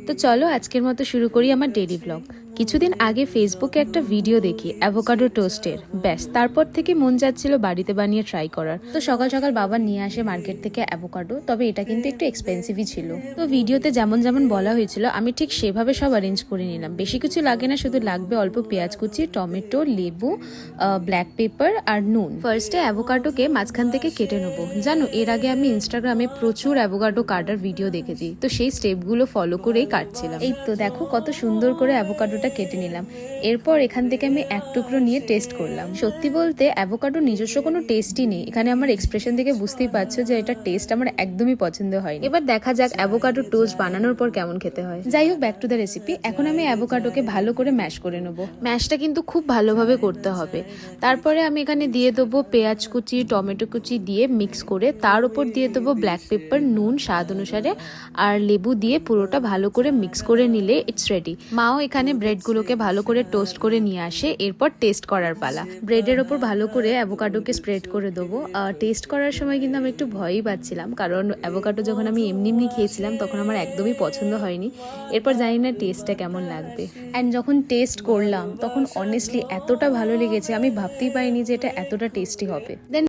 তো চলো আজকের মতো শুরু করি আমার ডেইলি ব্লগ। কিছুদিন আগে ফেসবুকে একটা ভিডিও দেখি অ্যাভোকাডো টোস্টের, ব্যাস তারপর থেকে মন যাচ্ছিল বাড়িতে বানিয়ে ট্রাই করার। তো সকাল সকাল বাবা নিয়ে আসে মার্কেট থেকে অ্যাভোকাডো, তবে এটা কিন্তু একটু এক্সপেন্সিভই ছিল। তো ভিডিওতে যেমন যেমন বলা হয়েছিল আমি ঠিক সেভাবে সব অ্যারেঞ্জ করে নিলাম। বেশি কিছু লাগে না, শুধু লাগবে অল্প পেঁয়াজ কুচি, টমেটো, লেবু, ব্ল্যাক পেপার আর নুন। ফার্স্টে অ্যাভোকাডোকে মাঝখান থেকে কেটে নেবো। জানো, এর আগে আমি ইনস্টাগ্রামে প্রচুর অ্যাভোকাডো কাটার ভিডিও দেখেছি, তো সেই স্টেপগুলো ফলো করেই কাটছিলাম। এই তো দেখো কত সুন্দর করে অ্যাভোকাডোটা কেটে নিলাম। এরপর এখান থেকে আমি এক টুকরো নিয়ে টেস্ট করলাম। সত্যি বলতে অ্যাভোকাডো নিজস্ব কোনো টেস্টই নেই। এখানে আমার এক্সপ্রেশন থেকে বুঝতেই পারছো যে এটা টেস্ট আমার একদমই পছন্দ হয়নি। এবার দেখা যাক অ্যাভোকাডো টোস্ট বানানোর পর কেমন খেতে হয়। যাই হোক, ব্যাক টু দ্য রেসিপি। এখন আমি অ্যাভোকাডোকে ভালো করে ম্যাশ করে নেবো। ম্যাশটা কিন্তু খুব ভালোভাবে করতে হবে। তারপরে আমি এখানে দিয়ে দেবো পেঁয়াজ কুচি, টমেটো কুচি দিয়ে মিক্স করে, তার উপর দিয়ে দেবো ব্ল্যাক পেপার, নুন স্বাদ অনুসারে আর লেবু দিয়ে পুরোটা ভালো করে মিক্স করে নিলে ইটস রেডি। মাও এখানে ব্রেডগুলোকে ভালো করে টোস্ট করে নিয়ে আসে। এরপর টেস্ট করার পালা। ব্রেডের ওপর ভালো করে অ্যাভোকাডোকে স্প্রেড করে দেবো। টেস্ট করার সময় কিন্তু আমি একটু ভয়ই পাচ্ছিলাম, কারণ অ্যাভোকাডো যখন আমি এমনি এমনি খেয়েছিলাম তখন আমার একদমই পছন্দ হয়নি। এরপর জানি না টেস্টটা কেমন লাগবে। অ্যান্ড যখন টেস্ট করলাম তখন অনেস্টলি এতটা ভালো লেগেছে, আমি ভাবতেই পারিনি যে এটা এতটা টেস্টি হবে। দেন